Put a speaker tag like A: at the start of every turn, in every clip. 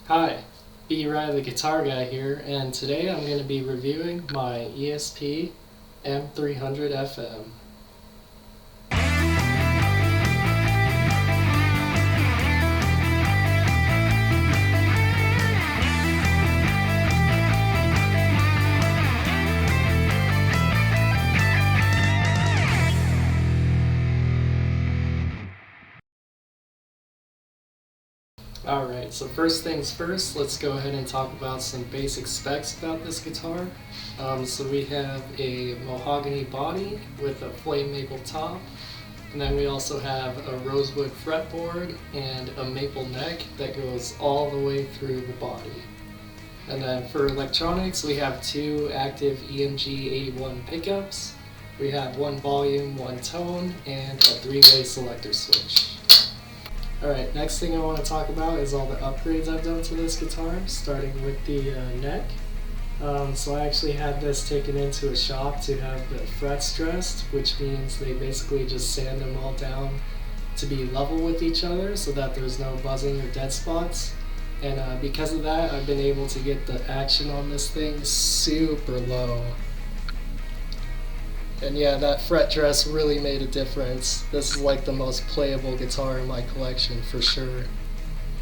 A: Hi, B-Rye the guitar guy here, and today I'm going to be reviewing my ESP M-300FM. Alright, so first things first, let's go ahead and talk about some basic specs about this guitar. So we have a mahogany body with a flame maple top, and then we also have a rosewood fretboard and a maple neck that goes all the way through the body. And then for electronics, we have two active EMG 81 pickups. We have one volume, one tone, and a three-way selector switch. Alright, next thing I want to talk about is all the upgrades I've done to this guitar, starting with the neck. So I actually had this taken into a shop to have the frets dressed, which means they basically just sand them all down to be level with each other so that there's no buzzing or dead spots. And because of that, I've been able to get the action on this thing super low. And yeah, that fret dress really made a difference. This is like the most playable guitar in my collection for sure.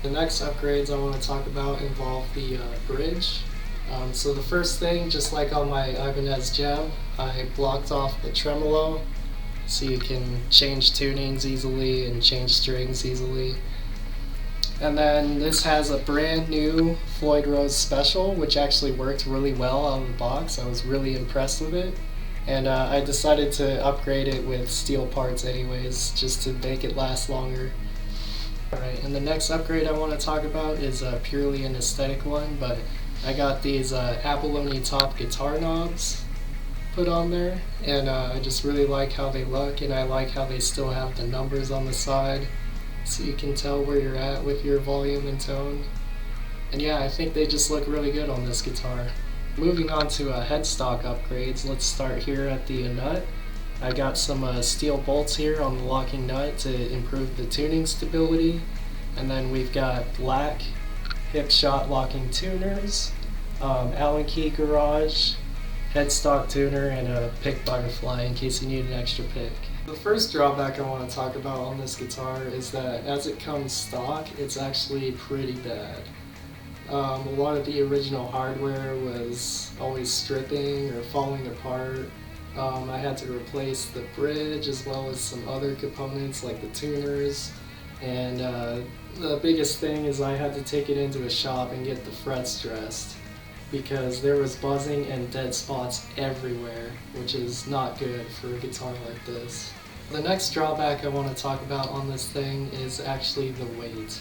A: The next upgrades I want to talk about involve the bridge. So the first thing, just like on my Ibanez Gem, I blocked off the tremolo so you can change tunings easily and change strings easily. And then this has a brand new Floyd Rose Special, which actually worked really well out of the box. I was really impressed with it. And I decided to upgrade it with steel parts anyways, just to make it last longer. Alright, and the next upgrade I want to talk about is purely an aesthetic one, but I got these abalone top guitar knobs put on there, and I just really like how they look, and I like how they still have the numbers on the side, so you can tell where you're at with your volume and tone. And yeah, I think they just look really good on this guitar. Moving on to headstock upgrades, let's start here at the nut. I got some steel bolts here on the locking nut to improve the tuning stability. And then we've got black hip shot locking tuners, Allen key garage, headstock tuner, and a pick butterfly in case you need an extra pick. The first drawback I want to talk about on this guitar is that as it comes stock, it's actually pretty bad. A lot of the original hardware was always stripping or falling apart. I had to replace the bridge as well as some other components like the tuners. And the biggest thing is I had to take it into a shop and get the frets dressed because there was buzzing and dead spots everywhere, which is not good for a guitar like this. The next drawback I want to talk about on this thing is actually the weight.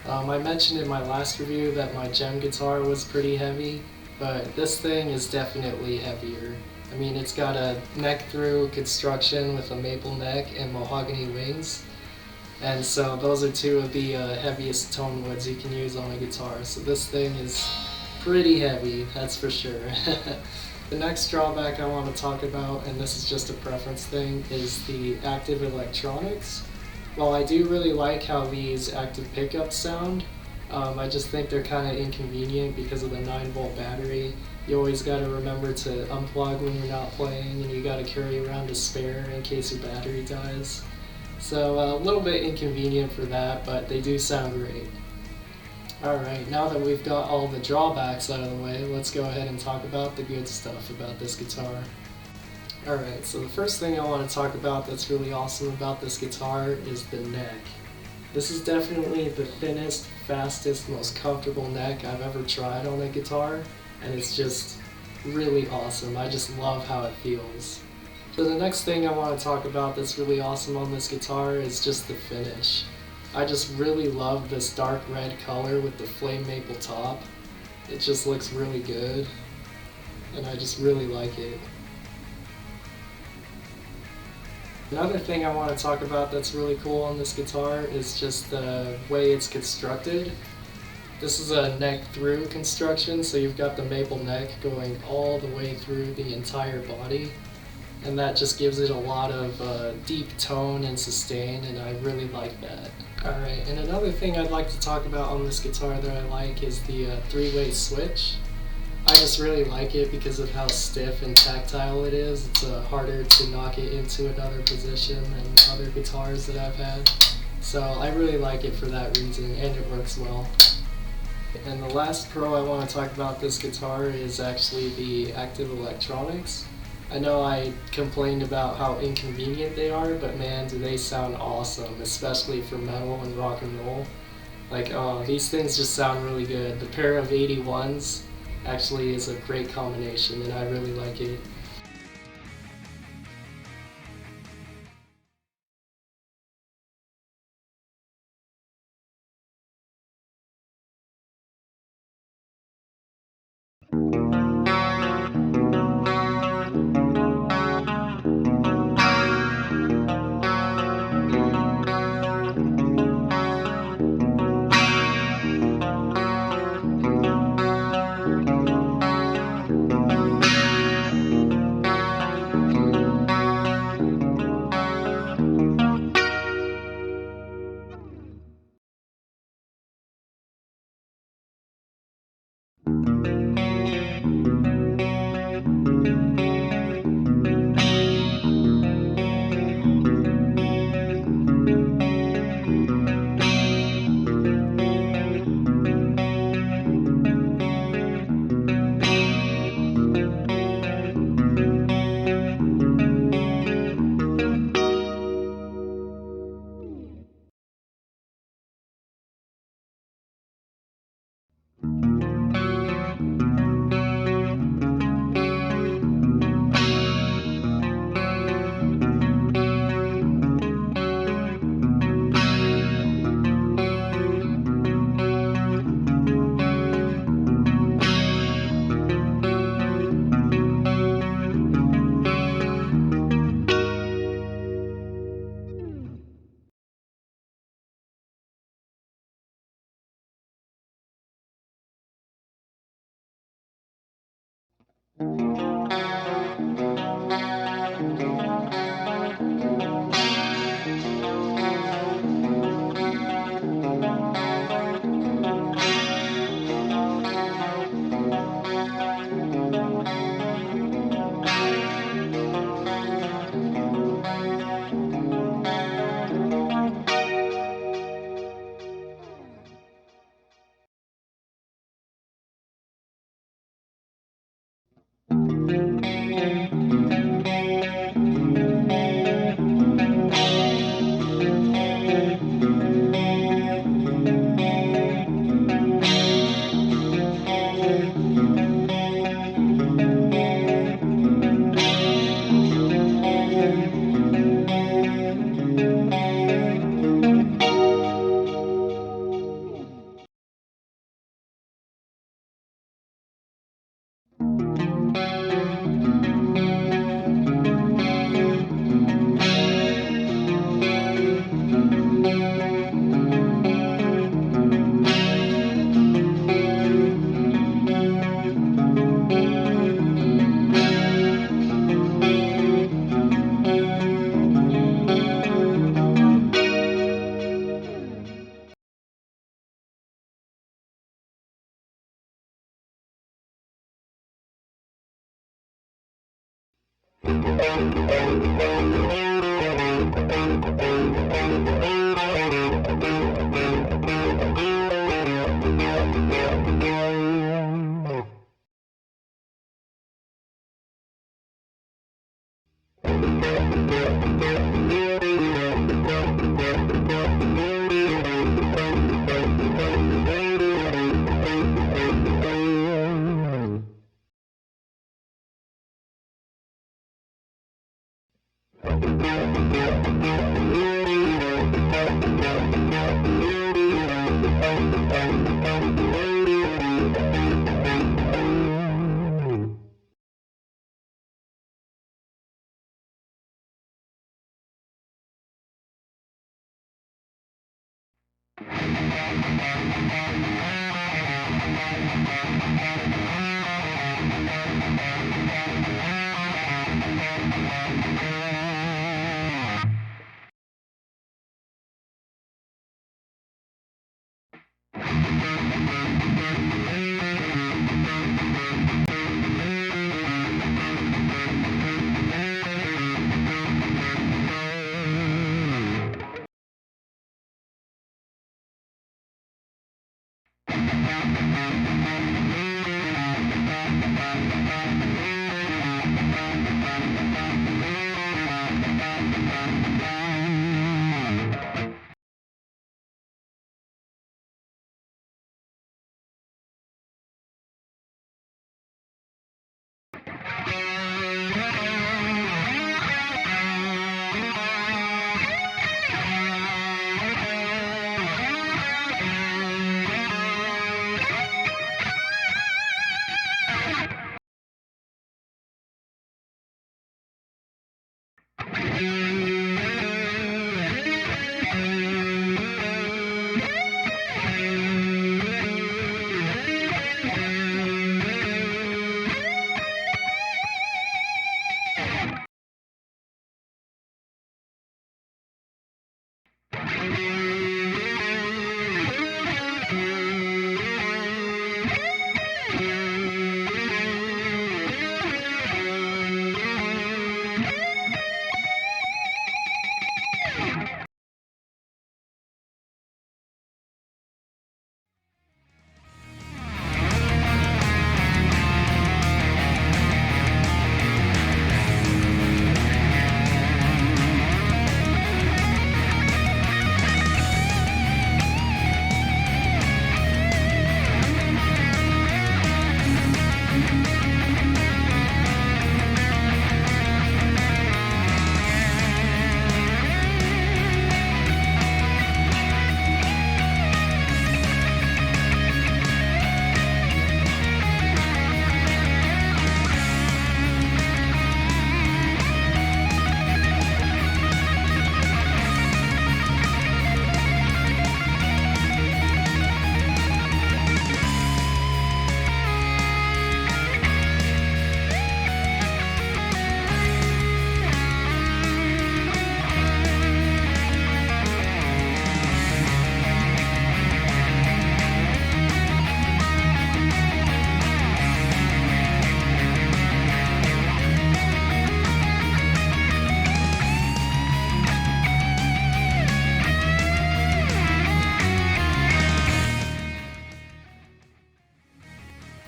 A: I mentioned in my last review that my Gem guitar was pretty heavy, but this thing is definitely heavier. I mean, it's got a neck-through construction with a maple neck and mahogany wings, and so those are two of the heaviest tone woods you can use on a guitar, so this thing is pretty heavy, that's for sure. The next drawback I want to talk about, and this is just a preference thing, is the active electronics. While I do really like how these active pickups sound, I just think they're kind of inconvenient because of the 9-volt battery. You always got to remember to unplug when you're not playing, and you got to carry around a spare in case your battery dies. So a little bit inconvenient for that, but they do sound great. Alright, now that we've got all the drawbacks out of the way, let's go ahead and talk about the good stuff about this guitar. Alright, so the first thing I want to talk about that's really awesome about this guitar is the neck. This is definitely the thinnest, fastest, most comfortable neck I've ever tried on a guitar, and it's just really awesome. I just love how it feels. So the next thing I want to talk about that's really awesome on this guitar is just the finish. I just really love this dark red color with the flame maple top. It just looks really good, and I just really like it. Another thing I want to talk about that's really cool on this guitar is just the way it's constructed. This is a neck through construction, so you've got the maple neck going all the way through the entire body. and that just gives it a lot of deep tone and sustain, and I really like that. Alright, and another thing I'd like to talk about on this guitar that I like is the three-way switch. I just really like it because of how stiff and tactile it is. It's harder to knock it into another position than other guitars that I've had. So I really like it for that reason, and it works well. And the last pro I want to talk about this guitar is actually the active electronics. I know I complained about how inconvenient they are, but man, do they sound awesome, especially for metal and rock and roll. Like, oh, these things just sound really good. The pair of 81s actually is a great combination, and I really like it.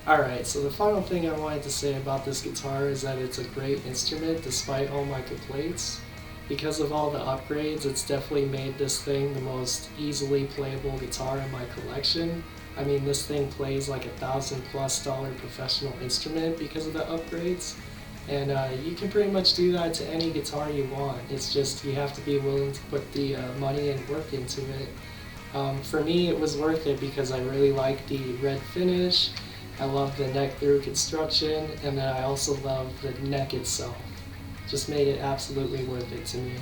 A: Alright, so the final thing I wanted to say about this guitar is that it's a great instrument despite all my complaints. Because of all the upgrades, it's definitely made this thing the most easily playable guitar in my collection. I mean, this thing plays like $1,000+ professional instrument because of the upgrades. And you can pretty much do that to any guitar you want. It's just you have to be willing to put the money and work into it. For me, it was worth it because I really like the red finish. I love the neck through construction, and then I also love the neck itself. Just made it absolutely worth it to me.